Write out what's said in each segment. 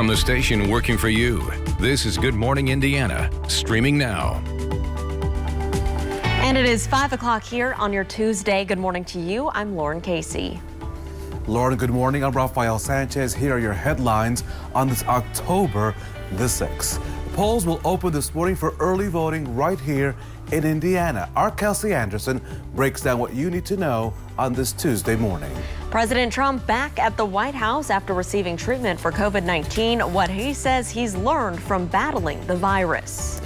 from the station working for you. This is Good Morning Indiana, streaming now. And it is 5 o'clock here on your Tuesday. Good morning to you. I'm Lauren Casey. Lauren, good morning. I'm Rafael Sanchez. Here are your headlines on this October the 6th. Polls will open this morning for early voting right here in Indiana. Our Kelsey Anderson breaks down what you need to know on this Tuesday morning. President Trump back at the White House after receiving treatment for COVID-19. What he says he's learned from battling the virus.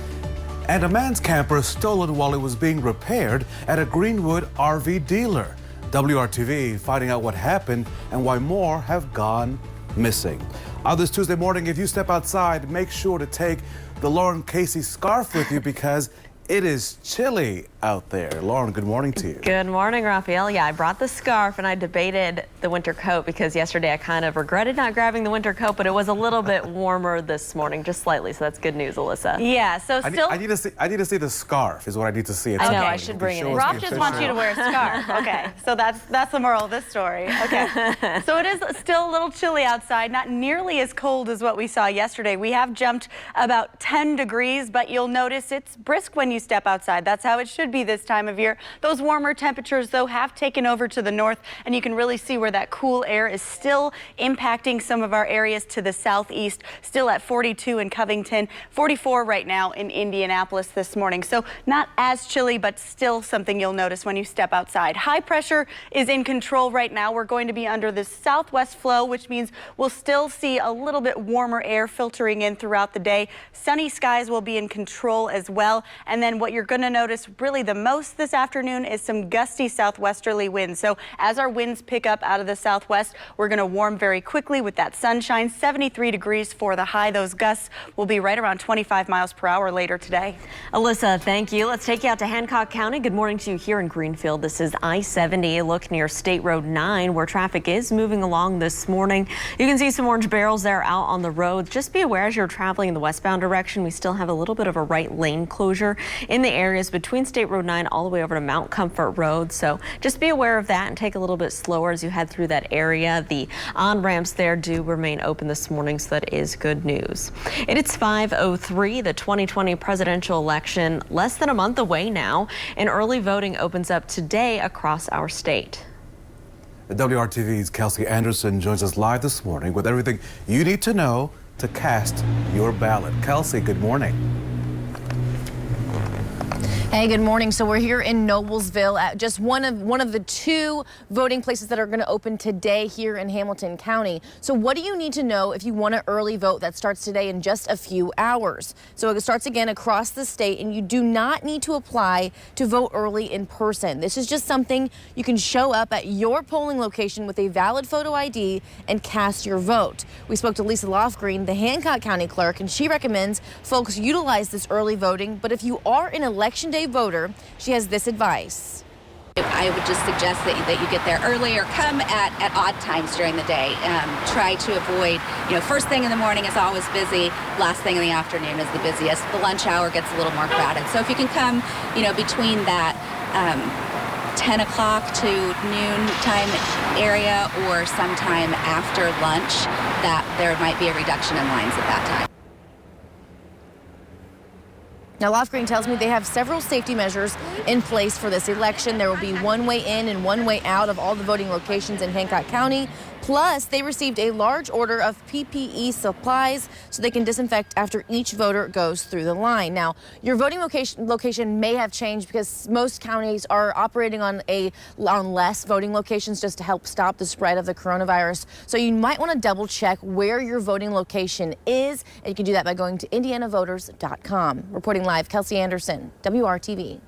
And a man's camper stolen while it was being repaired at a Greenwood RV dealer. WRTV finding out what happened and why more have gone missing. On this Tuesday morning, if you step outside, make sure to take the Lauren Casey scarf with you because it is chilly out there. Lauren, good morning to you. Good morning, Rafael. Yeah, I brought the scarf and I debated the winter coat because yesterday I kind of regretted not grabbing the winter coat, but it was a little bit warmer this morning, just slightly. So that's good news, Alyssa. Yeah, so still. I need to see the scarf is what I need to see. I know, I should bring it in. Rob just wants you to wear a scarf. Okay, so that's the moral of this story. Okay, so it is still a little chilly outside, not nearly as cold as what we saw yesterday. We have jumped about 10 degrees, but you'll notice it's brisk when you step outside. That's how it should be this time of year. Those warmer temperatures, though, have taken over to the north, and you can really see where that cool air is still impacting some of our areas to the southeast. Still at 42 in Covington, 44 right now in Indianapolis this morning. So not as chilly, but still something you'll notice when you step outside. High pressure is in control right now. We're going to be under the southwest flow, which means we'll still see a little bit warmer air filtering in throughout the day. Sunny skies will be in control as well. And then what you're going to notice really the most this afternoon is some gusty southwesterly winds. So as our winds pick up out of the southwest, we're going to warm very quickly with that sunshine. 73 degrees for the high. Those gusts will be right around 25 miles per hour later today. Alyssa, thank you. Let's take you out to Hancock County. Good morning to you here in Greenfield. This is I-70. Look near State Road 9 where traffic is moving along this morning. You can see some orange barrels there out on the road. Just be aware as you're traveling in the westbound direction, we still have a little bit of a right lane closure in the areas between State Road 9 all the way over to Mount Comfort Road. So just be aware of that and take a little bit slower as you head through that area. The on-ramps there do remain open this morning, so that is good news. It's 5:03, the 2020 presidential election less than a month away now, and early voting opens up today across our state. WRTV's Kelsey Anderson joins us live this morning with everything you need to know to cast your ballot. Kelsey, good morning. Hey, good morning. So we're here in Noblesville at just one of the two voting places that are going to open today here in Hamilton County. So what do you need to know if you want to early vote? That starts today in just a few hours. So it starts again across the state, and you do not need to apply to vote early in person. This is just something you can show up at your polling location with a valid photo ID and cast your vote. We spoke to Lisa LOFGREEN, the Hancock County clerk, and she recommends folks utilize this early voting. But if you are an election day voter, she has this advice. I would just suggest that you get there early or come at odd times during the day. Try to avoid, first thing in the morning is always busy. Last thing in the afternoon is the busiest. The lunch hour gets a little more crowded. So if you can come, between that 10 o'clock to noon time area or sometime after lunch, that there might be a reduction in lines at that time. Now, LOFGREEN tells me they have several safety measures in place for this election. There will be one way in and one way out of all the voting locations in Hancock County. Plus, they received a large order of PPE supplies so they can disinfect after each voter goes through the line. Now, your voting location may have changed because most counties are operating on less voting locations just to help stop the spread of the coronavirus. So you might want to double check where your voting location is, and you can do that by going to indianavoters.com. Reporting live, Kelsey Anderson, WRTV.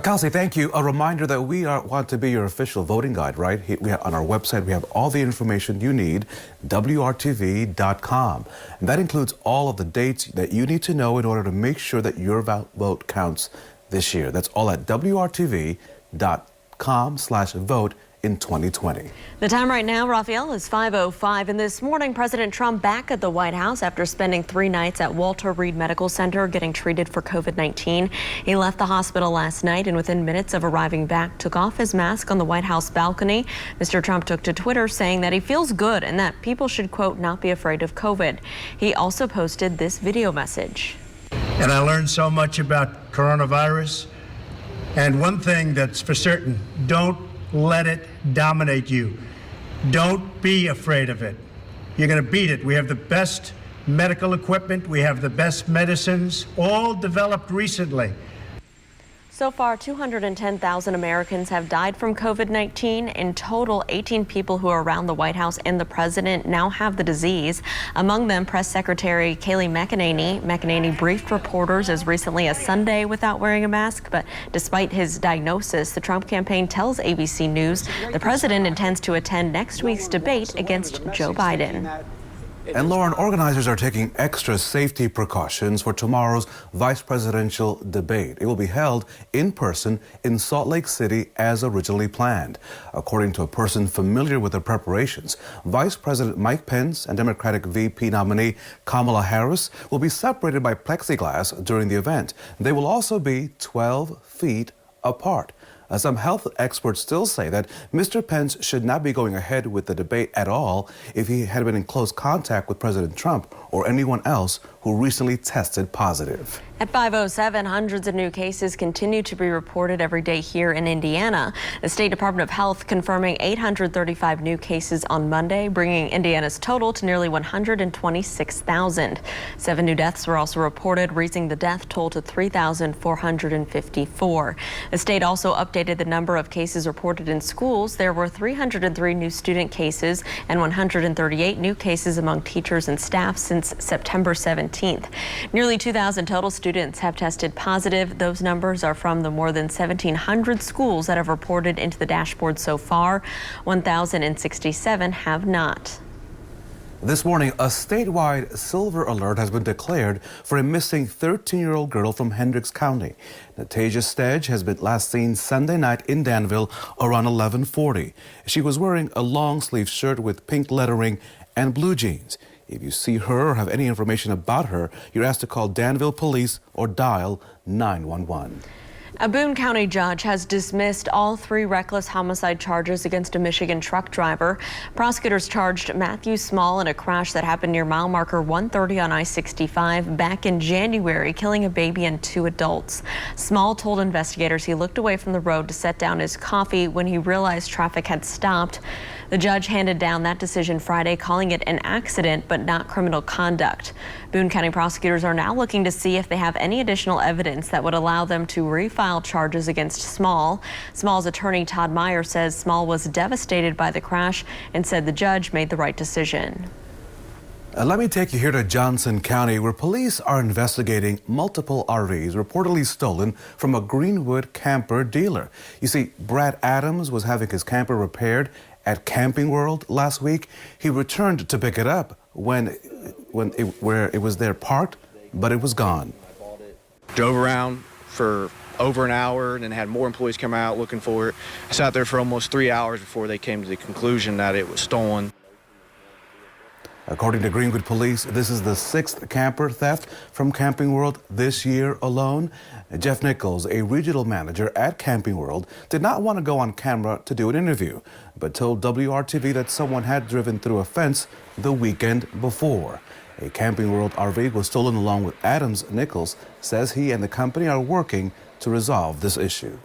Kelsey, thank you. A reminder that we want to be your official voting guide, right? On our website, we have all the information you need, WRTV.com. And that includes all of the dates that you need to know in order to make sure that your vote counts this year. That's all at WRTV.com/vote in 2020. The time right now, Raphael, is 5:05. And this morning, President Trump back at the White House after spending 3 nights at Walter Reed Medical Center getting treated for COVID-19. He left the hospital last night and within minutes of arriving back, took off his mask on the White House balcony. Mr. Trump took to Twitter saying that he feels good and that people should, quote, not be afraid of COVID. He also posted this video message. And I learned so much about coronavirus. And one thing that's for certain, don't let it dominate you. Don't be afraid of it. You're going to beat it. We have the best medical equipment. We have the best medicines, all developed recently. So far, 210,000 Americans have died from COVID-19. In total, 18 people who are around the White House and the president now have the disease. Among them, Press Secretary Kayleigh McEnany. McEnany briefed reporters as recently as Sunday without wearing a mask. But despite his diagnosis, the Trump campaign tells ABC News the president intends to attend next week's debate against Joe Biden. And Lauren, organizers are taking extra safety precautions for tomorrow's vice presidential debate. It will be held in person in Salt Lake City as originally planned. According to a person familiar with the preparations, Vice President Mike Pence and Democratic VP nominee Kamala Harris will be separated by plexiglass during the event. They will also be 12 feet apart. Some health experts still say that Mr. Pence should not be going ahead with the debate at all if he had been in close contact with President Trump or anyone else who recently tested positive. At 5:07, hundreds of new cases continue to be reported every day here in Indiana. The State Department of Health confirming 835 new cases on Monday, bringing Indiana's total to nearly 126,000. 7 new deaths were also reported, raising the death toll to 3,454. The state also updated the number of cases reported in schools. There were 303 new student cases and 138 new cases among teachers and staff since September 17th. Nearly 2,000 total students have tested positive. Those numbers are from the more than 1,700 schools that have reported into the dashboard so far. 1,067 have not. This morning, a statewide silver alert has been declared for a missing 13-year-old girl from Hendricks County. Natasia Stedge has been last seen Sunday night in Danville around 11:40. She was wearing a long-sleeve shirt with pink lettering and blue jeans. If you see her or have any information about her, you're asked to call Danville Police or dial 911. A Boone County judge has dismissed all 3 reckless homicide charges against a Michigan truck driver. Prosecutors charged Matthew Small in a crash that happened near mile marker 130 on I-65 back in January, killing a baby and 2 adults. Small told investigators he looked away from the road to set down his coffee when he realized traffic had stopped. The judge handed down that decision Friday, calling it an accident but not criminal conduct. Boone County prosecutors are now looking to see if they have any additional evidence that would allow them to refile charges against Small. Small's attorney Todd Meyer says Small was devastated by the crash and said the judge made the right decision. Let me take you here to Johnson County, where police are investigating multiple RVs reportedly stolen from a Greenwood camper dealer. You see, Brad Adams was having his camper repaired at Camping World last week. He returned to pick it up where it was there parked, but it was gone. Drove around for over an hour and then had more employees come out looking for it. I sat there for almost 3 hours before they came to the conclusion that it was stolen. According to Greenwood Police, this is the 6th camper theft from Camping World this year alone. Jeff Nichols, a regional manager at Camping World, did not want to go on camera to do an interview, but told WRTV that someone had driven through a fence the weekend before. A Camping World RV was stolen along with Adams. Nichols says he and the company are working to resolve this issue.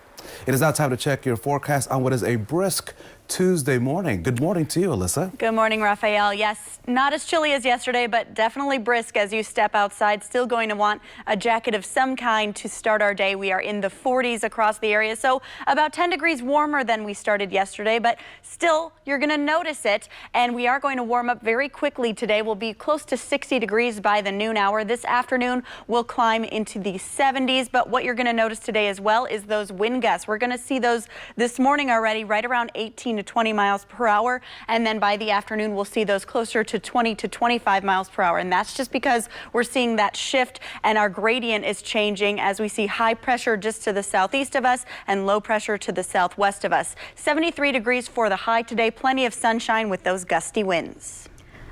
It is now time to check your forecast on what is a brisk Tuesday morning. Good morning to you, Alyssa. Good morning, Raphael. Yes, not as chilly as yesterday, but definitely brisk as you step outside. Still going to want a jacket of some kind to start our day. We are in the 40s across the area, so about 10 degrees warmer than we started yesterday, but still you're going to notice it, and we are going to warm up very quickly today. We'll be close to 60 degrees by the noon hour. This afternoon we'll climb into the 70s, but what you're going to notice today as well is those wind gusts. We're going to see those this morning already right around 18 to 20 miles per hour. And then by the afternoon, we'll see those closer to 20 to 25 miles per hour. And that's just because we're seeing that shift and our gradient is changing as we see high pressure just to the southeast of us and low pressure to the southwest of us. 73 degrees for the high today. Plenty of sunshine with those gusty winds.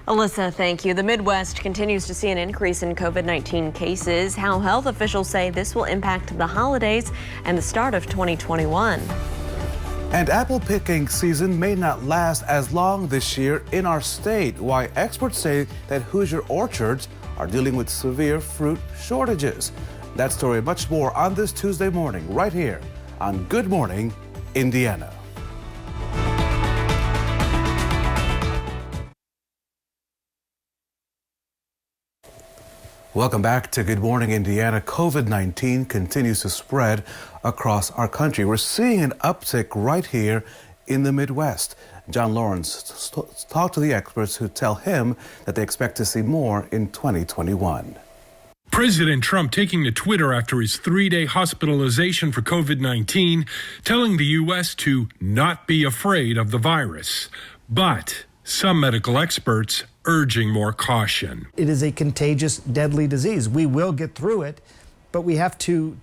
Alyssa, thank you. The Midwest continues to see an increase in COVID-19 cases. How health officials say this will impact the holidays and the start of 2021. And apple picking season may not last as long this year in our state. Why experts say that Hoosier orchards are dealing with severe fruit shortages. That story and much more on this Tuesday morning right here on Good Morning Indiana. Welcome back to Good Morning Indiana. COVID-19 continues to spread across our country. We're seeing an uptick right here in the Midwest. John Lawrence talked to the experts who tell him that they expect to see more in 2021. President Trump taking to Twitter after his 3-day hospitalization for COVID-19, telling the U.S. to not be afraid of the virus. But some medical experts urging more caution. It is a contagious, deadly disease. We will get through it, but we have to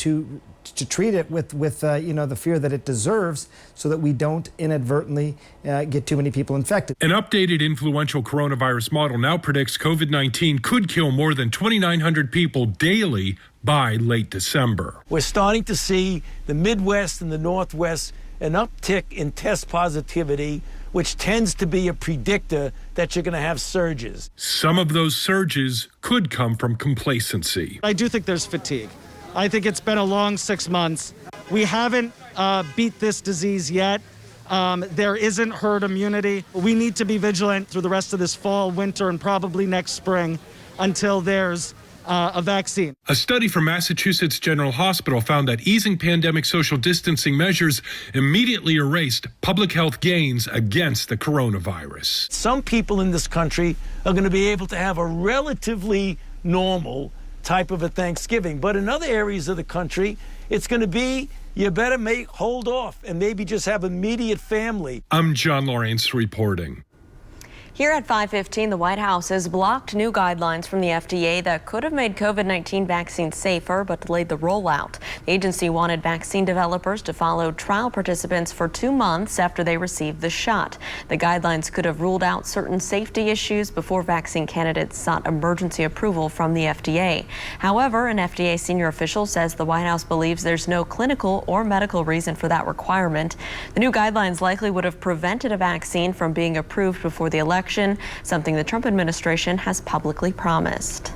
treat it with the fear that it deserves, so that we don't inadvertently get too many people infected. An updated influential coronavirus model now predicts COVID-19 could kill more than 2,900 people daily by late December. We're starting to see the Midwest and the Northwest an uptick in test positivity, which tends to be a predictor that you're going to have surges. Some of those surges could come from complacency. I do think there's fatigue. I think it's been a long 6 months. We haven't beat this disease yet. There isn't herd immunity. We need to be vigilant through the rest of this fall, winter, and probably next spring until there's a vaccine. A study from Massachusetts General Hospital found that easing pandemic social distancing measures immediately erased public health gains against the coronavirus. Some people in this country are going to be able to have a relatively normal type of a Thanksgiving, but in other areas of the country, it's going to be, you better hold off and maybe just have immediate family. I'm John Lawrence reporting. Here at 5:15, the White House has blocked new guidelines from the FDA that could have made COVID-19 vaccines safer but delayed the rollout. The agency wanted vaccine developers to follow trial participants for 2 months after they received the shot. The guidelines could have ruled out certain safety issues before vaccine candidates sought emergency approval from the FDA. However, an FDA senior official says the White House believes there's no clinical or medical reason for that requirement. The new guidelines likely would have prevented a vaccine from being approved before the election, something the Trump administration has publicly promised.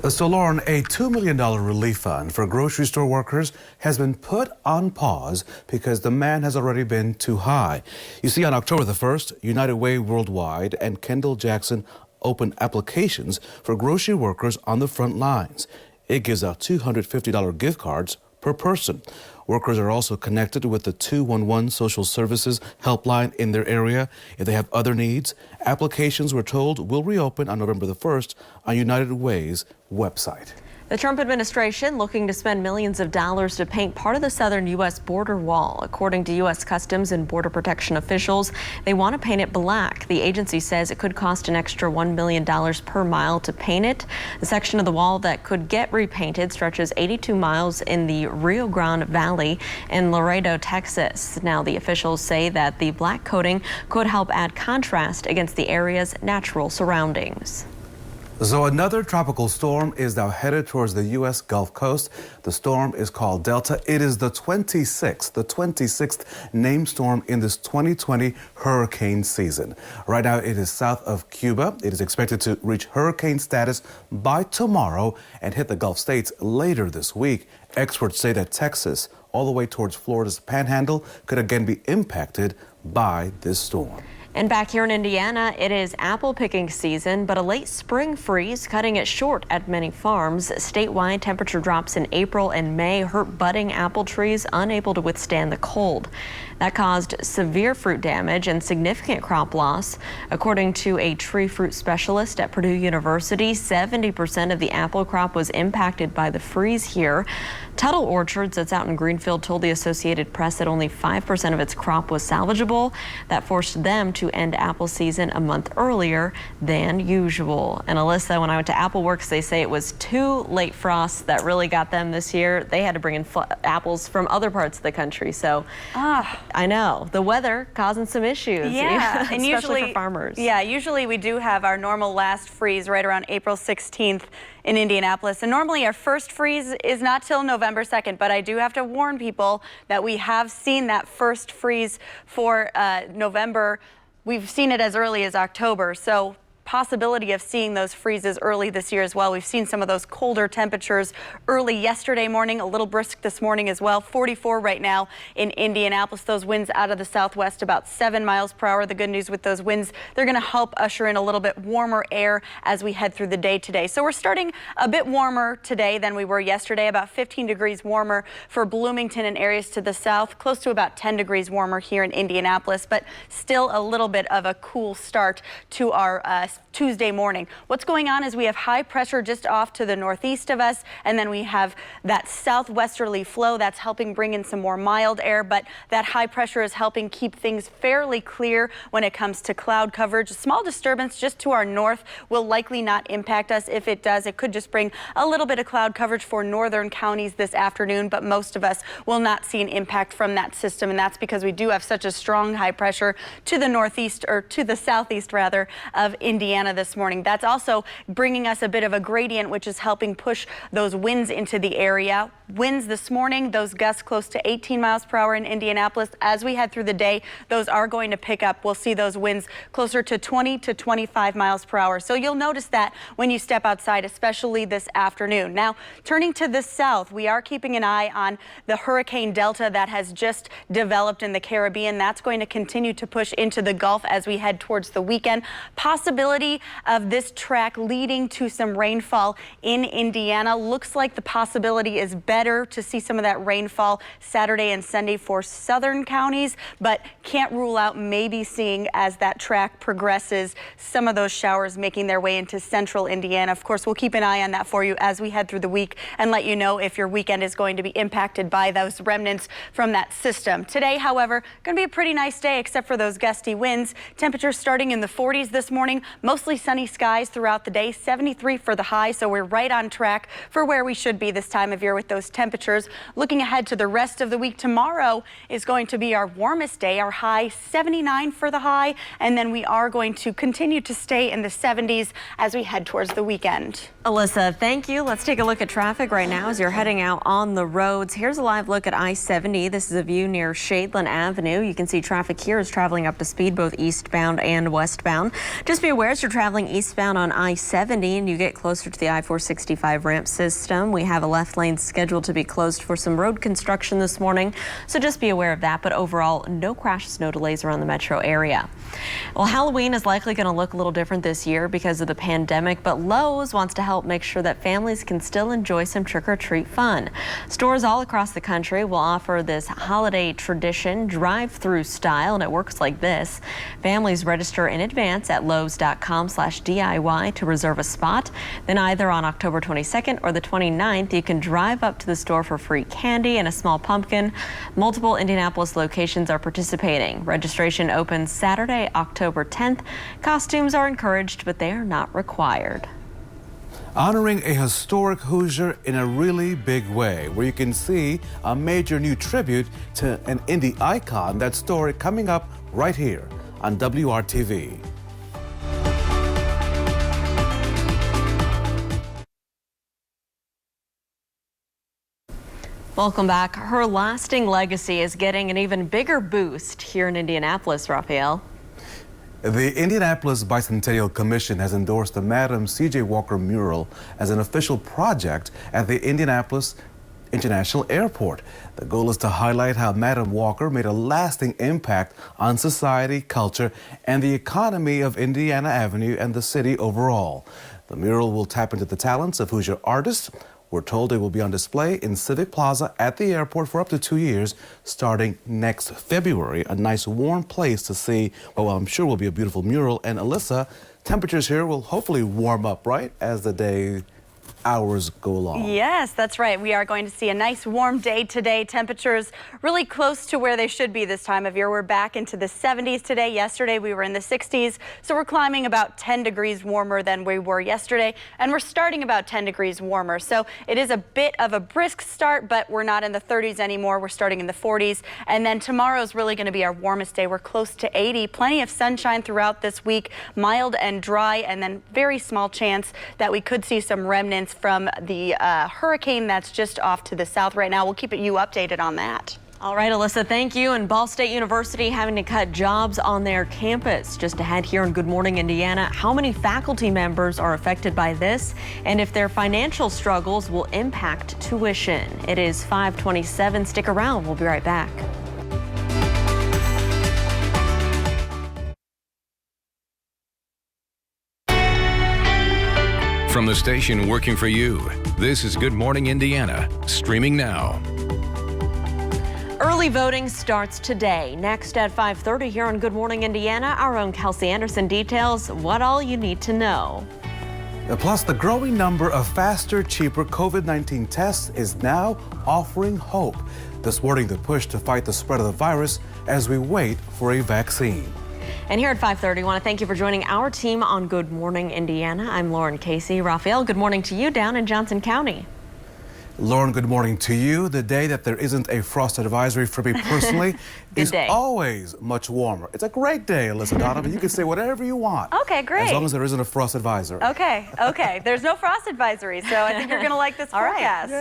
So, Lauren, a $2 million relief fund for grocery store workers has been put on pause because demand has already been too high. You see, on October the 1st, United Way Worldwide and Kendall Jackson opened applications for grocery workers on the front lines. It gives out $250 gift cards per person. Workers are also connected with the 211 social services helpline in their area. If they have other needs, applications, we're told, will reopen on November the 1st on United Way's website. The Trump administration looking to spend millions of dollars to paint part of the southern U.S. border wall. According to U.S. Customs and Border Protection officials, they want to paint it black. The agency says it could cost an extra $1 million per mile to paint it. The section of the wall that could get repainted stretches 82 miles in the Rio Grande Valley in Laredo, Texas. Now, the officials say that the black coating could help add contrast against the area's natural surroundings. So another tropical storm is now headed towards the U.S. Gulf Coast. The storm is called Delta. It is the 26th named storm in this 2020 hurricane season. Right now, it is south of Cuba. It is expected to reach hurricane status by tomorrow and hit the Gulf states later this week. Experts say that Texas, all the way towards Florida's panhandle, could again be impacted by this storm. And back here in Indiana, it is apple picking season, but a late spring freeze cutting it short at many farms. Statewide, temperature drops in April and May hurt budding apple trees unable to withstand the cold. That caused severe fruit damage and significant crop loss. According to a tree fruit specialist at Purdue University, 70% of the apple crop was impacted by the freeze here. Tuttle Orchards, that's out in Greenfield, told the Associated Press that only 5% of its crop was salvageable. That forced them to end apple season a month earlier than usual. And Alyssa, when I went to AppleWorks, they say it was 2 late frosts that really got them this year. They had to bring in apples from other parts of the country. So I know the weather causing some issues. Yeah, and especially for farmers. Yeah, usually we do have our normal last freeze right around April 16th in Indianapolis. And normally our first freeze is not till November 2nd, but I do have to warn people that we have seen that first freeze for November. We've seen it as early as October. So possibility of seeing those freezes early this year as well. We've seen some of those colder temperatures early yesterday morning, a little brisk this morning as well. 44 right now in Indianapolis. Those winds out of the southwest about 7 miles per hour. The good news with those winds, they're going to help usher in a little bit warmer air as we head through the day today. So we're starting a bit warmer today than we were yesterday, about 15 degrees warmer for Bloomington and areas to the south, close to about 10 degrees warmer here in Indianapolis, but still a little bit of a cool start to our Tuesday morning. What's going on is we have high pressure just off to the northeast of us, and then we have that southwesterly flow that's helping bring in some more mild air, but that high pressure is helping keep things fairly clear when it comes to cloud coverage. A small disturbance just to our north will likely not impact us. If it does, it could just bring a little bit of cloud coverage for northern counties this afternoon, but most of us will not see an impact from that system, and that's because we do have such a strong high pressure to the northeast, or to the southeast rather, of Indiana this morning. That's also bringing us a bit of a gradient, which is helping push those winds into the area. Winds this morning, those gusts close to 18 miles per hour in Indianapolis. As we head through the day, those are going to pick up. We'll see those winds closer to 20 to 25 miles per hour. So you'll notice that when you step outside, especially this afternoon. Now, turning to the south, we are keeping an eye on the Hurricane Delta that has just developed in the Caribbean. That's going to continue to push into the Gulf as we head towards the weekend. Possibility of this track leading to some rainfall in Indiana. Looks like the possibility is better to see some of that rainfall Saturday and Sunday for southern counties, but can't rule out maybe seeing, as that track progresses, some of those showers making their way into central Indiana. Of course, we'll keep an eye on that for you as we head through the week and let you know if your weekend is going to be impacted by those remnants from that system. Today, however, going to be a pretty nice day except for those gusty winds. Temperatures starting in the 40s this morning, mostly sunny skies throughout the day, 73 for the high, so we're right on track for where we should be this time of year with those temperatures. Looking ahead to the rest of the week, tomorrow is going to be our warmest day, our high 79 for the high, and then we are going to continue to stay in the 70s as we head towards the weekend. Alyssa, thank you. Let's take a look at traffic right now as you're heading out on the roads. Here's a live look at I-70. This is a view near Shadeland Avenue. You can see traffic here is traveling up to speed both eastbound and westbound. Just be aware as you're traveling eastbound on I-70 and you get closer to the I-465 ramp system, we have a left lane scheduled to be closed for some road construction this morning, so just be aware of that. But overall, no crashes, no delays around the metro area. Well, Halloween is likely going to look a little different this year because of the pandemic, but Lowe's wants to help make sure that families can still enjoy some trick-or-treat fun. Stores all across the country will offer this holiday tradition drive-through style, and it works like this. Families register in advance at lowes.com/DIY to reserve a spot. Then either on October 22nd or the 29th, you can drive up to the store for free candy and a small pumpkin. Multiple Indianapolis locations are participating. Registration opens Saturday, October 10th. Costumes are encouraged, but they are not required. Honoring a historic Hoosier in a really big way, where you can see a major new tribute to an indie icon. That story coming up right here on WRTV. Welcome back. Her lasting legacy is getting an even bigger boost here in Indianapolis, Raphael. The Indianapolis Bicentennial Commission has endorsed the Madam C.J. Walker mural as an official project at the Indianapolis International Airport. The goal is to highlight how Madam Walker made a lasting impact on society, culture, and the economy of Indiana Avenue and the city overall. The mural will tap into the talents of Hoosier artists We're told they will be on display in Civic Plaza at the airport for up to 2 years, starting next February. A nice warm place to see, well, I'm sure will be a beautiful mural. And Alyssa, temperatures here will hopefully warm up, right, as the hours go along. Yes, that's right. We are going to see a nice warm day today. Temperatures really close to where they should be this time of year. We're back into the 70s today. Yesterday we were in the 60s, so we're climbing about 10 degrees warmer than we were yesterday, and we're starting about 10 degrees warmer. So it is a bit of a brisk start, but we're not in the 30s anymore. We're starting in the 40s, and then tomorrow's really going to be our warmest day. We're close to 80. Plenty of sunshine throughout this week, mild and dry, and then very small chance that we could see some remnants from the hurricane that's just off to the south right now. We'll keep you updated on that. All right, Alyssa, thank you. And Ball State University having to cut jobs on their campus. Just ahead here in Good Morning Indiana, how many faculty members are affected by this and if their financial struggles will impact tuition. It is 5:27. Stick around. We'll be right back. From the station working for you, this is Good Morning Indiana, streaming now. Early voting starts today. Next at 5:30 here on Good Morning Indiana, our own Kelsey Anderson details what all you need to know. Plus, the growing number of faster, cheaper COVID-19 tests is now offering hope, thwarting the push to fight the spread of the virus as we wait for a vaccine. And here at 5:30, I want to thank you for joining our team on Good Morning Indiana. I'm Lauren Casey. Raphael, good morning to you down in Johnson County. Lauren, good morning to you. The day that there isn't a frost advisory for me personally is always much warmer. It's a great day, Alyssa Donovan. You can say whatever you want. Okay, great. As long as there isn't a frost advisory. Okay, okay. There's no frost advisory, so I think you're going to like this forecast.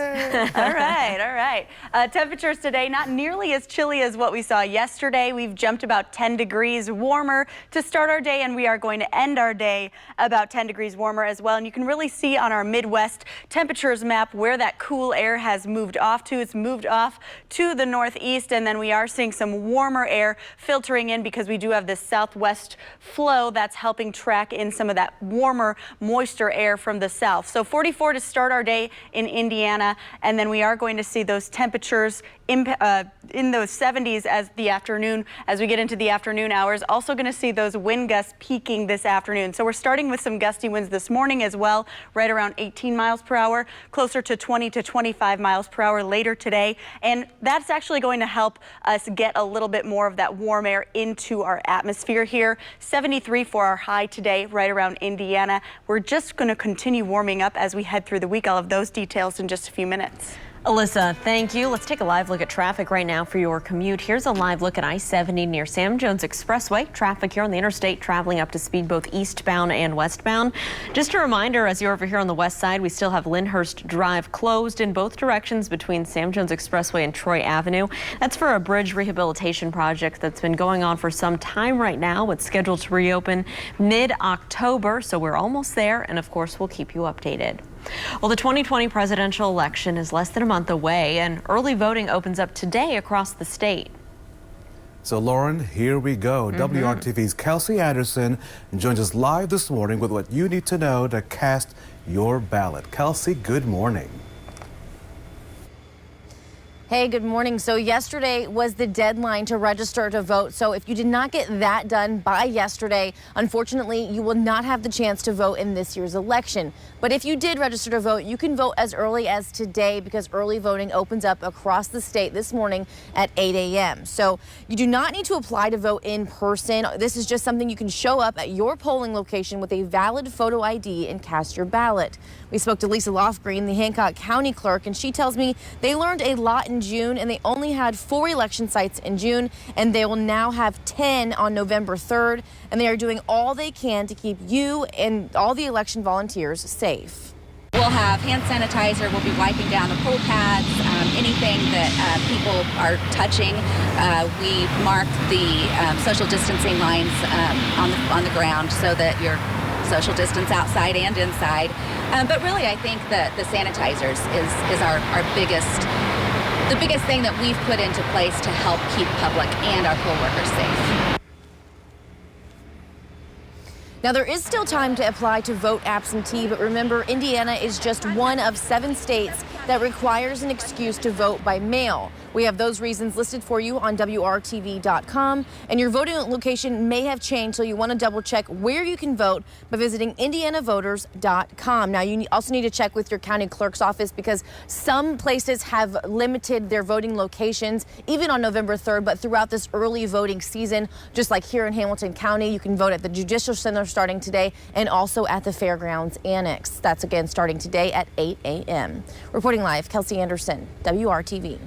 All right, all right. Temperatures today not nearly as chilly as what we saw yesterday. We've jumped about 10 degrees warmer to start our day, and we are going to end our day about 10 degrees warmer as well. And you can really see on our Midwest temperatures map where that cool air has moved off to. It's moved off to the northeast, and then we are seeing some warmer air filtering in because we do have this southwest flow that's helping track in some of that warmer, moister air from the south. So 44 to start our day in Indiana, and then we are going to see those temperatures in those 70s as we get into the afternoon hours. Also going to see those wind gusts peaking this afternoon. So we're starting with some gusty winds this morning as well, right around 18 miles per hour, closer to 20 to 25 miles per hour later today. And that's actually going to help us get a little bit more of that warm air into our atmosphere here. 73 for our high today, right around Indiana. We're just going to continue warming up as we head through the week. I'll have those details in just a few minutes. Alyssa, thank you. Let's take a live look at traffic right now for your commute. Here's a live look at I-70 near Sam Jones Expressway. Traffic here on the interstate traveling up to speed both eastbound and westbound. Just a reminder, as you're over here on the west side, we still have Lyndhurst Drive closed in both directions between Sam Jones Expressway and Troy Avenue. That's for a bridge rehabilitation project that's been going on for some time right now. It's scheduled to reopen mid-October, so we're almost there, and of course we'll keep you updated. Well, the 2020 presidential election is less than a month away, and early voting opens up today across the state. So, Lauren, here we go. WRTV's Kelsey Anderson joins us live this morning with what you need to know to cast your ballot. Kelsey, good morning. Hey, good morning. So yesterday was the deadline to register to vote. So if you did not get that done by yesterday, unfortunately, you will not have the chance to vote in this year's election. But if you did register to vote, you can vote as early as today because early voting opens up across the state this morning at 8 a.m. So you do not need to apply to vote in person. This is just something you can show up at your polling location with a valid photo ID and cast your ballot. We spoke to Lisa LOFGREEN, the Hancock County clerk, and she tells me they learned a lot in June, and they only had 4 election sites in June, and they will now have 10 on November 3rd, and they are doing all they can to keep you and all the election volunteers safe. We'll have hand sanitizer, we'll be wiping down the poll pads, anything that people are touching. We mark the social distancing lines on the ground so that you're social distance outside and inside. But really, I think that the sanitizers is our the biggest thing that we've put into place to help keep public and our poll workers safe. Now, there is still time to apply to vote absentee, but remember, Indiana is just one of 7 states that requires an excuse to vote by mail. We have those reasons listed for you on WRTV.com, and your voting location may have changed, so you want to double check where you can vote by visiting IndianaVoters.com. Now, you also need to check with your county clerk's office because some places have limited their voting locations, even on November 3rd, but throughout this early voting season, just like here in Hamilton County, you can vote at the Judicial Center starting today and also at the Fairgrounds Annex. That's again starting today at 8 a.m. Reporting live, Kelsey Anderson, WRTV.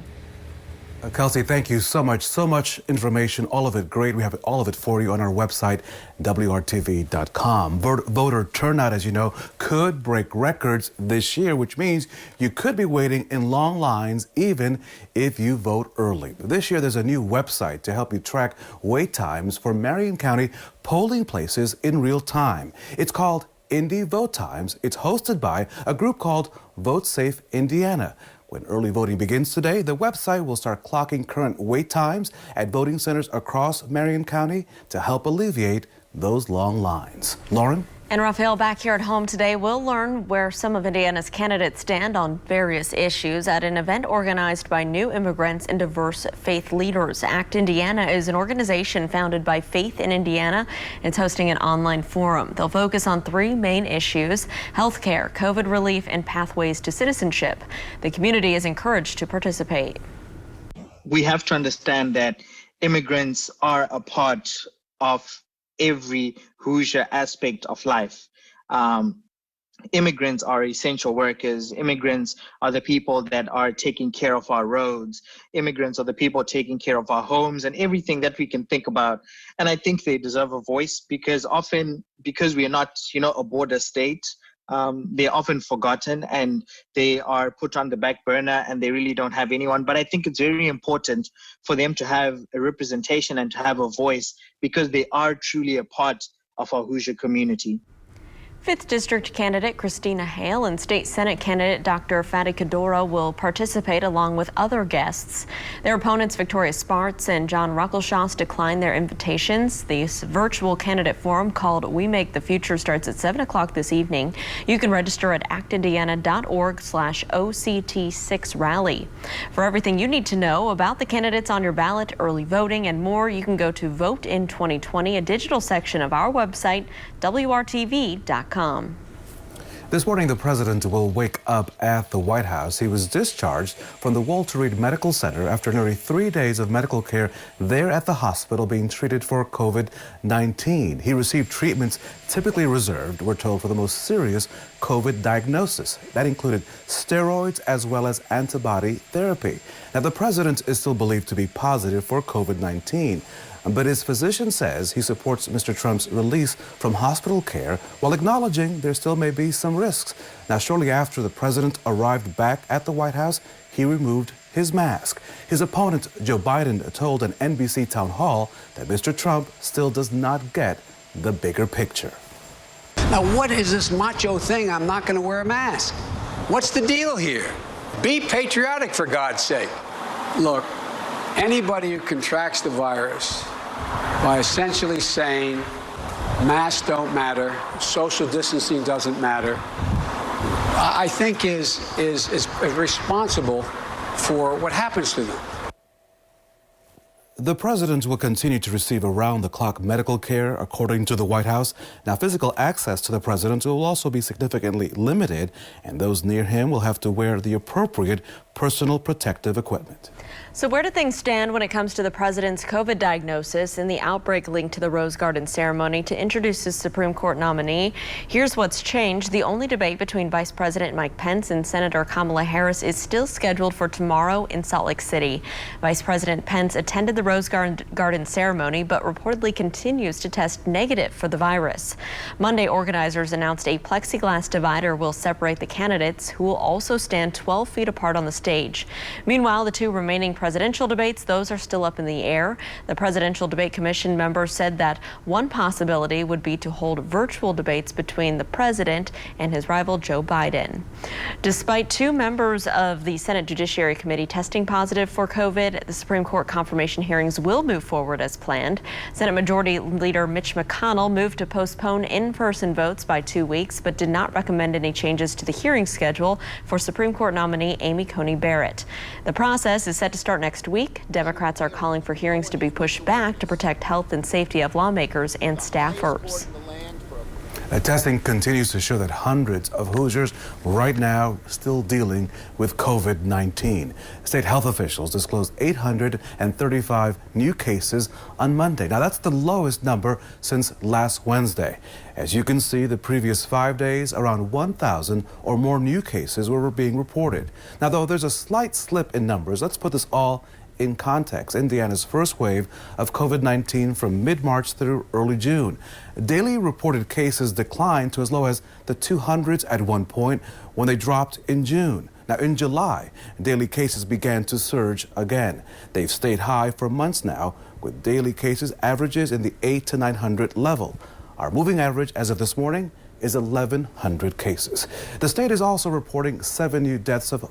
Kelsey, thank you so much. So much information, all of it great. We have all of it for you on our website, WRTV.com. Voter turnout, as you know, could break records this year, which means you could be waiting in long lines even if you vote early. This year, there's a new website to help you track wait times for Marion County polling places in real time. It's called Indy Vote Times. It's hosted by a group called Vote Safe Indiana. When early voting begins today, the website will start clocking current wait times at voting centers across Marion County to help alleviate those long lines. Lauren? And Raphael, back here at home today, we'll learn where some of Indiana's candidates stand on various issues at an event organized by new immigrants and diverse faith leaders. ACT Indiana is an organization founded by Faith in Indiana. It's hosting an online forum. They'll focus on 3 main issues: healthcare, COVID relief, and pathways to citizenship. The community is encouraged to participate. We have to understand that immigrants are a part of every Hoosier aspect of life. Immigrants are essential workers. Immigrants are the people that are taking care of our roads. Immigrants are the people taking care of our homes and everything that we can think about. And I think they deserve a voice because we are not, a border state, they're often forgotten and they are put on the back burner and they really don't have anyone. But I think it's very important for them to have a representation and to have a voice because they are truly a part of our Hoosier community. 5th District candidate Christina Hale and State Senate candidate Dr. Fatty Kadora will participate along with other guests. Their opponents Victoria Spartz and John Ruckelshaus declined their invitations. This virtual candidate forum called We Make the Future starts at 7 o'clock this evening. You can register at actindiana.org/OCT6rally. For everything you need to know about the candidates on your ballot, early voting, and more, you can go to Vote in 2020, a digital section of our website, WRTV.com. This morning, the president will wake up at the White House. He was discharged from the Walter Reed Medical Center after nearly 3 days of medical care there at the hospital being treated for COVID-19. He received treatments typically reserved, we're told, for the most serious COVID diagnosis. That included steroids as well as antibody therapy. Now, the president is still believed to be positive for COVID-19. But his physician says he supports Mr. Trump's release from hospital care while acknowledging there still may be some risks. Now, shortly after the president arrived back at the White House, he removed his mask. His opponent, Joe Biden, told an NBC town hall that Mr. Trump still does not get the bigger picture. Now, what is this macho thing? I'm not going to wear a mask. What's the deal here? Be patriotic, for God's sake. Look, anybody who contracts the virus by essentially saying masks don't matter, social distancing doesn't matter, I think is responsible for what happens to them. The president will continue to receive around-the-clock medical care, according to the White House. Now, physical access to the president will also be significantly limited, and those near him will have to wear the appropriate personal protective equipment. So where do things stand when it comes to the president's COVID diagnosis and the outbreak linked to the Rose Garden ceremony to introduce his Supreme Court nominee? Here's what's changed. The only debate between Vice President Mike Pence and Senator Kamala Harris is still scheduled for tomorrow in Salt Lake City. Vice President Pence attended the Rose Garden ceremony, but reportedly continues to test negative for the virus. Monday, organizers announced a plexiglass divider will separate the candidates, who will also stand 12 feet apart on the stage stage. Meanwhile, the two remaining presidential debates, those are still up in the air. The Presidential Debate Commission members said that one possibility would be to hold virtual debates between the president and his rival Joe Biden. Despite two members of the Senate Judiciary Committee testing positive for COVID, the Supreme Court confirmation hearings will move forward as planned. Senate Majority Leader Mitch McConnell moved to postpone in-person votes by 2 weeks, but did not recommend any changes to the hearing schedule for Supreme Court nominee Amy Coney Barrett. The process is set to start next week. Democrats are calling for hearings to be pushed back to protect health and safety of lawmakers and staffers. Testing continues to show that hundreds of Hoosiers right now still dealing with COVID-19. State health officials disclosed 835 new cases on Monday. Now, that's the lowest number since last Wednesday. As you can see, the previous 5 days, around 1,000 or more new cases were being reported. Now, though there's a slight slip in numbers, let's put this all in context. Indiana's first wave of COVID-19 from mid-March through early June. Daily reported cases declined to as low as the 200s at one point when they dropped in June. Now, in July, daily cases began to surge again. They've stayed high for months now, with daily cases averages in the 800 to 900 level. Our moving average as of this morning is 1,100 cases. The state is also reporting 7 new deaths of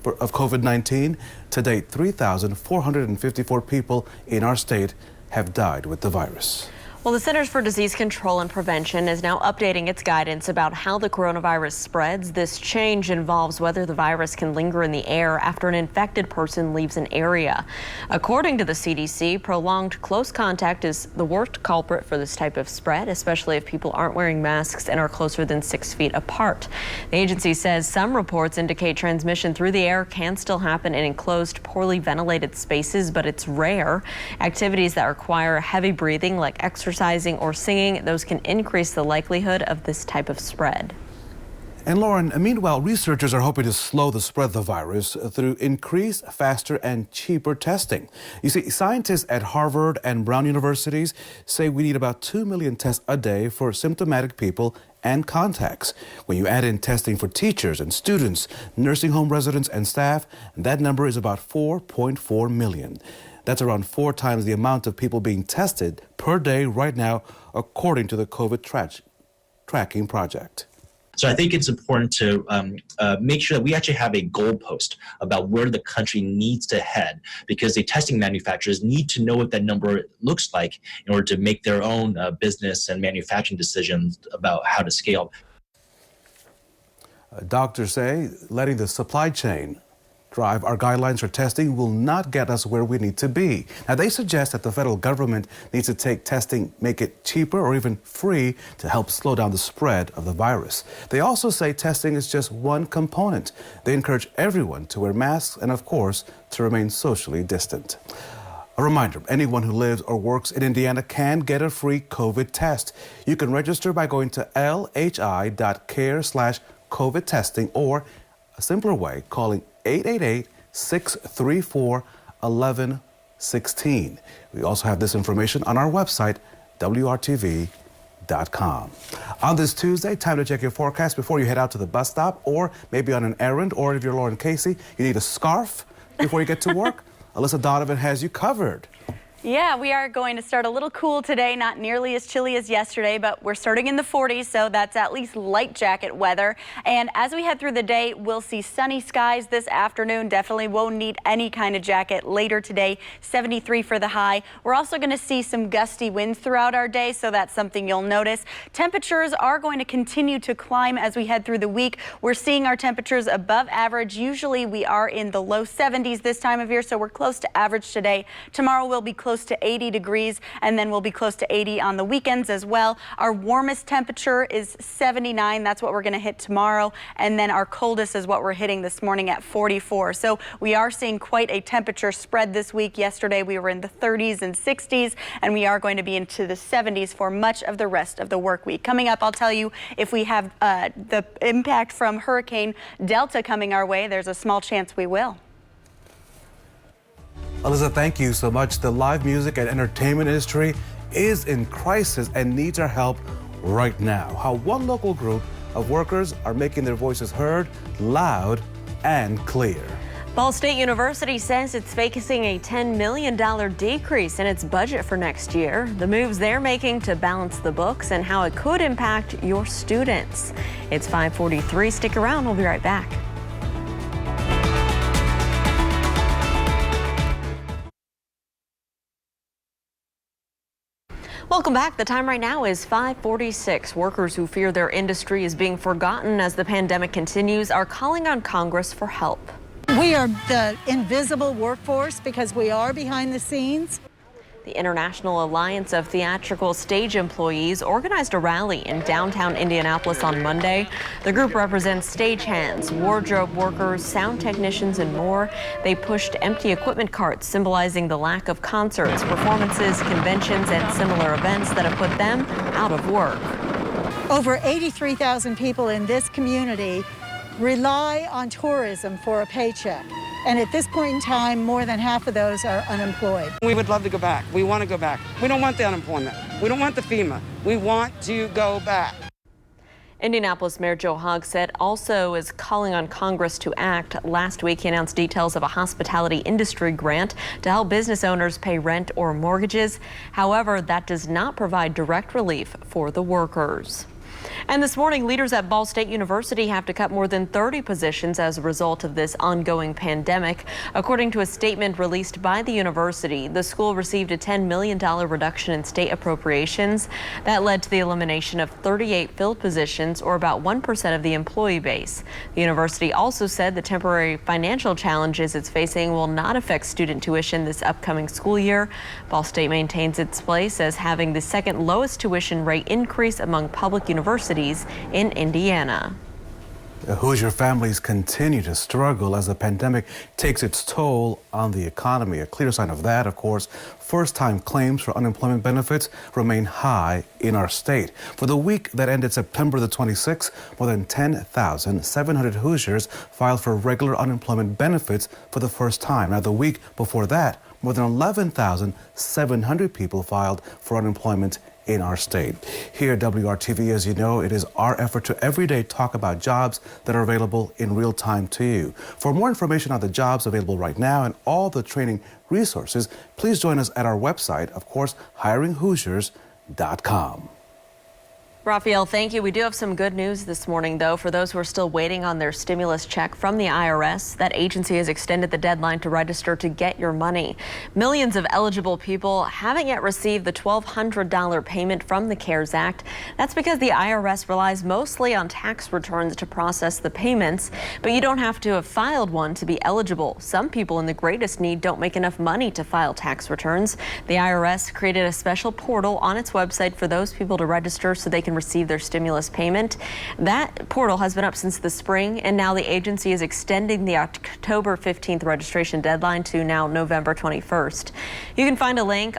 COVID-19. To date, 3,454 people in our state have died with the virus. Well, the Centers for Disease Control and Prevention is now updating its guidance about how the coronavirus spreads. This change involves whether the virus can linger in the air after an infected person leaves an area. According to the CDC, prolonged close contact is the worst culprit for this type of spread, especially if people aren't wearing masks and are closer than 6 feet apart. The agency says some reports indicate transmission through the air can still happen in enclosed, poorly ventilated spaces, but it's rare. Activities that require heavy breathing, like exercising or singing, those can increase the likelihood of this type of spread. And Lauren, meanwhile, researchers are hoping to slow the spread of the virus through increased, faster, and cheaper testing. You see, scientists at Harvard and Brown universities say we need about 2 million tests a day for symptomatic people and contacts. When you add in testing for teachers and students, nursing home residents, and staff, that number is about 4.4 million. That's around 4 times the amount of people being tested per day right now, according to the COVID tracking project. So I think it's important to make sure that we actually have a goalpost about where the country needs to head, because the testing manufacturers need to know what that number looks like in order to make their own business and manufacturing decisions about how to scale. Doctors say letting the supply chain drive our guidelines for testing will not get us where we need to be. Now, they suggest that the federal government needs to take testing, make it cheaper or even free to help slow down the spread of the virus. They also say testing is just one component. They encourage everyone to wear masks and, of course, to remain socially distant. A reminder, anyone who lives or works in Indiana can get a free COVID test. You can register by going to lhi.care/COVID testing, or a simpler way, calling 888-634-1116. We also have this information on our website, WRTV.com. On this Tuesday, time to check your forecast before you head out to the bus stop, or maybe on an errand, or if you're Lauren Casey, you need a scarf before you get to work. Alyssa Donovan has you covered. Yeah, we are going to start a little cool today, not nearly as chilly as yesterday, but we're starting in the 40s, so that's at least light jacket weather. And as we head through the day, we'll see sunny skies this afternoon. Definitely won't need any kind of jacket later today. 73 for the high. We're also going to see some gusty winds throughout our day, so that's something you'll notice. Temperatures are going to continue to climb as we head through the week. We're seeing our temperatures above average. Usually we are in the low 70s this time of year, so we're close to average today. Tomorrow we'll be close to 80 degrees, and then we'll be close to 80 on the weekends as well. Our warmest temperature is 79. That's what we're going to hit tomorrow. And then our coldest is what we're hitting this morning at 44. So we are seeing quite a temperature spread this week. Yesterday we were in the 30s and 60s, and we are going to be into the 70s for much of the rest of the work week. Coming up, I'll tell you if we have the impact from Hurricane Delta coming our way. There's a small chance we will. Alyssa, thank you so much. The live music and entertainment industry is in crisis and needs our help right now. How one local group of workers are making their voices heard loud and clear. Ball State University says it's facing a $10 million decrease in its budget for next year. The moves they're making to balance the books and how it could impact your students. It's 5:43. Stick around. We'll be right back. Welcome back. The time right now is 5:46. Workers who fear their industry is being forgotten as the pandemic continues are calling on Congress for help. We are the invisible workforce because we are behind the scenes. The International Alliance of Theatrical Stage Employees organized a rally in downtown Indianapolis on Monday. The group represents stagehands, wardrobe workers, sound technicians, and more. They pushed empty equipment carts, symbolizing the lack of concerts, performances, conventions, and similar events that have put them out of work. Over 83,000 people in this community rely on tourism for a paycheck. And at this point in time, more than half of those are unemployed. We would love to go back. We want to go back. We don't want the unemployment. We don't want the FEMA. We want to go back. Indianapolis Mayor Joe Hogg said also is calling on Congress to act. Last week, he announced details of a hospitality industry grant to help business owners pay rent or mortgages. However, that does not provide direct relief for the workers. And this morning, leaders at Ball State University have to cut more than 30 positions as a result of this ongoing pandemic. According to a statement released by the university, the school received a $10 million reduction in state appropriations. That led to the elimination of 38 filled positions, or about 1% of the employee base. The university also said the temporary financial challenges it's facing will not affect student tuition this upcoming school year. Ball State maintains its place as having the second lowest tuition rate increase among public universities in Indiana. Hoosier families continue to struggle as the pandemic takes its toll on the economy. A clear sign of that, of course, first-time claims for unemployment benefits remain high in our state. For the week that ended September the 26th, more than 10,700 Hoosiers filed for regular unemployment benefits for the first time. Now, the week before that, more than 11,700 people filed for unemployment in our state. Here at WRTV, as you know, it is our effort to every day talk about jobs that are available in real time to you. For more information on the jobs available right now and all the training resources, please join us at our website, of course, hiringhoosiers.com. Raphael, thank you. We do have some good news this morning, though, for those who are still waiting on their stimulus check from the IRS. That agency has extended the deadline to register to get your money. Millions of eligible people haven't yet received the $1,200 payment from the CARES Act. That's because the IRS relies mostly on tax returns to process the payments, but you don't have to have filed one to be eligible. Some people in the greatest need don't make enough money to file tax returns. The IRS created a special portal on its website for those people to register so they can receive their stimulus payment. That portal has been up since the spring, and now the agency is extending the October 15th registration deadline to now November 21st. You can find a link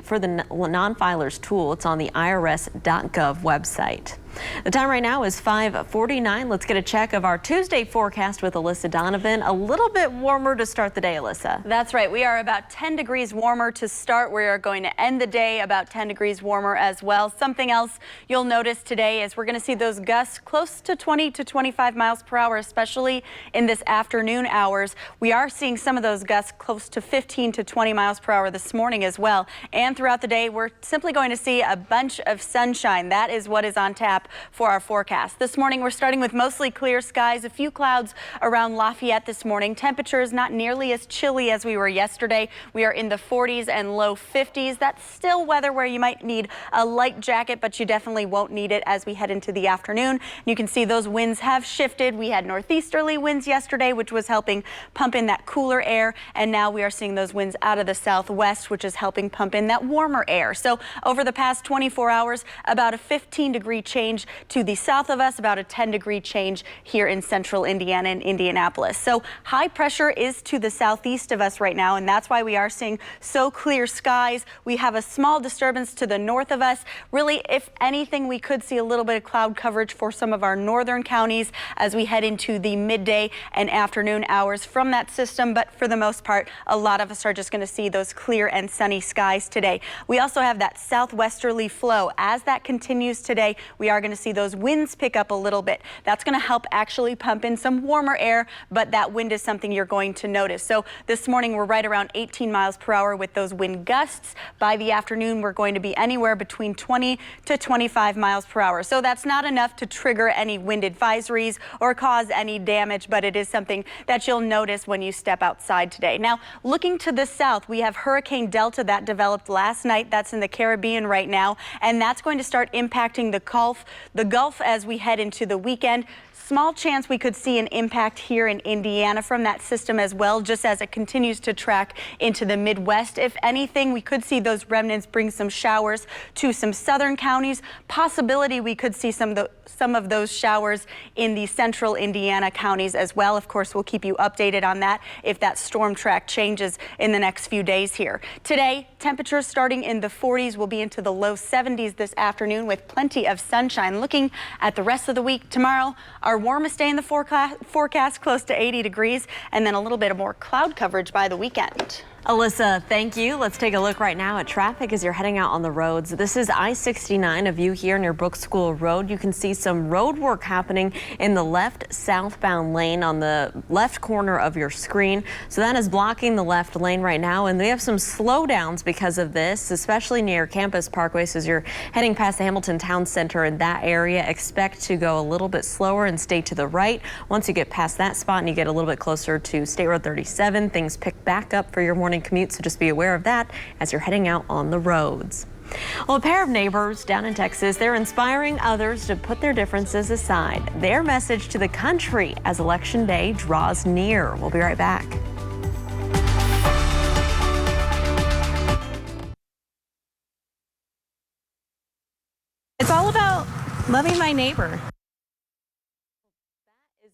for the non-filers tool. It's on the irs.gov website. The time right now is 5:49. Let's get a check of our Tuesday forecast with Alyssa Donovan. A little bit warmer to start the day, Alyssa. That's right. We are about 10 degrees warmer to start. We are going to end the day about 10 degrees warmer as well. Something else you'll notice today is we're going to see those gusts close to 20 to 25 miles per hour, especially in this afternoon hours. We are seeing some of those gusts close to 15 to 20 miles per hour this morning as well. And throughout the day, we're simply going to see a bunch of sunshine. That is what is on tap for our forecast. This morning, we're starting with mostly clear skies, a few clouds around Lafayette this morning. Temperatures not nearly as chilly as we were yesterday. We are in the 40s and low 50s. That's still weather where you might need a light jacket, but you definitely won't need it as we head into the afternoon. You can see those winds have shifted. We had northeasterly winds yesterday, which was helping pump in that cooler air, and now we are seeing those winds out of the southwest, which is helping pump in that warmer air. So over the past 24 hours, about a 15-degree change to the south of us, about a 10-degree change here in central Indiana and Indianapolis. So high pressure is to the southeast of us right now, and that's why we are seeing so clear skies. We have a small disturbance to the north of us. Really, if anything, we could see a little bit of cloud coverage for some of our northern counties as we head into the midday and afternoon hours from that system. But for the most part, a lot of us are just going to see those clear and sunny skies today. We also have that southwesterly flow. As that continues today, we are going going to see those winds pick up a little bit. That's going to help actually pump in some warmer air, but that wind is something you're going to notice. So this morning we're right around 18 miles per hour with those wind gusts. By the afternoon, we're going to be anywhere between 20 to 25 miles per hour. So that's not enough to trigger any wind advisories or cause any damage, but it is something that you'll notice when you step outside today. Now, looking to the south, we have Hurricane Delta that developed last night. That's in the Caribbean right now, and that's going to start impacting the Gulf as we head into the weekend. Small chance we could see an impact here in Indiana from that system as well, just as it continues to track into the Midwest. If anything, we could see those remnants bring some showers to some southern counties. Possibility we could see some of those showers in the central Indiana counties as well. Of course, we'll keep you updated on that if that storm track changes in the next few days here. Today, temperatures starting in the 40s will be into the low 70s this afternoon with plenty of sunshine. Looking at the rest of the week, tomorrow, our warmest day in the forecast, close to 80 degrees, and then a little bit of more cloud coverage by the weekend. Alyssa, thank you. Let's take a look right now at traffic as you're heading out on the roads. This is I-69, a view here near Brook School Road. You can see some road work happening in the left southbound lane on the left corner of your screen. So that is blocking the left lane right now, and we have some slowdowns because of this, especially near Campus Parkway. So as you're heading past the Hamilton Town Center in that area, expect to go a little bit slower and stay to the right. Once you get past that spot and you get a little bit closer to State Road 37, things pick back up for your morning commute, so just be aware of that as you're heading out on the roads. Well, a pair of neighbors down in Texas, they're inspiring others to put their differences aside. Their message to the country as Election Day draws near. We'll be right back. It's all about loving my neighbor.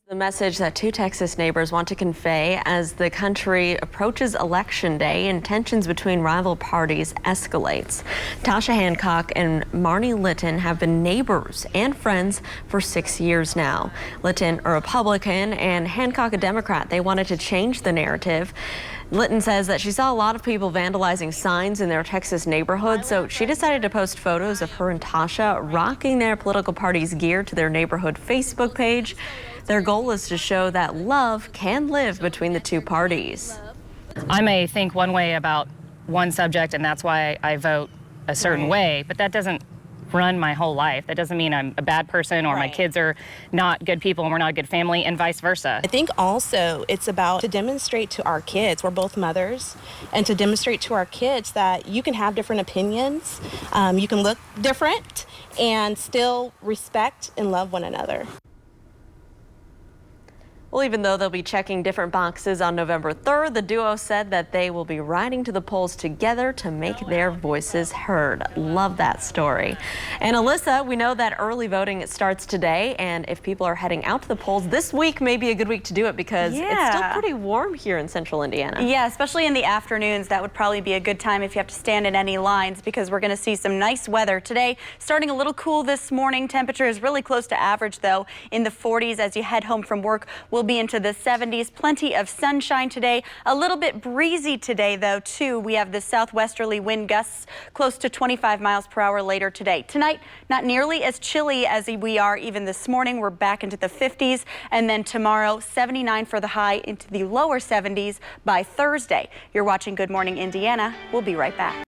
The message that two Texas neighbors want to convey as the country approaches Election Day and tensions between rival parties escalates. Tasha Hancock and Marnie Litton have been neighbors and friends for 6 years now. Litton, a Republican, and Hancock, a Democrat. They wanted to change the narrative. Litton says that she saw a lot of people vandalizing signs in their Texas neighborhood, so she decided to post photos of her and Tasha rocking their political party's gear to their neighborhood Facebook page. Their goal is to show that love can live between the two parties. I may think one way about one subject, and that's why I vote a certain way, but that doesn't run my whole life. That doesn't mean I'm a bad person or my kids are not good people and we're not a good family, and vice versa. I think also it's about to demonstrate to our kids, we're both mothers, and to demonstrate to our kids that you can have different opinions, you can look different, and still respect and love one another. Well, even though they'll be checking different boxes on November 3rd, the duo said that they will be riding to the polls together to make their voices heard. Love that story. And Alyssa, we know that early voting starts today, and if people are heading out to the polls, this week may be a good week to do it because it's still pretty warm here in central Indiana. Yeah, especially in the afternoons. That would probably be a good time if you have to stand in any lines, because we're going to see some nice weather today. Starting a little cool this morning. Temperature is really close to average, though, in the 40s as you head home from work. We'll be into the 70s. Plenty of sunshine today. A little bit breezy today, though, too. We have the southwesterly wind gusts close to 25 miles per hour later today. Tonight, not nearly as chilly as we are even this morning. We're back into the 50s. And then tomorrow, 79 for the high, into the lower 70s by Thursday. You're watching Good Morning Indiana. We'll be right back.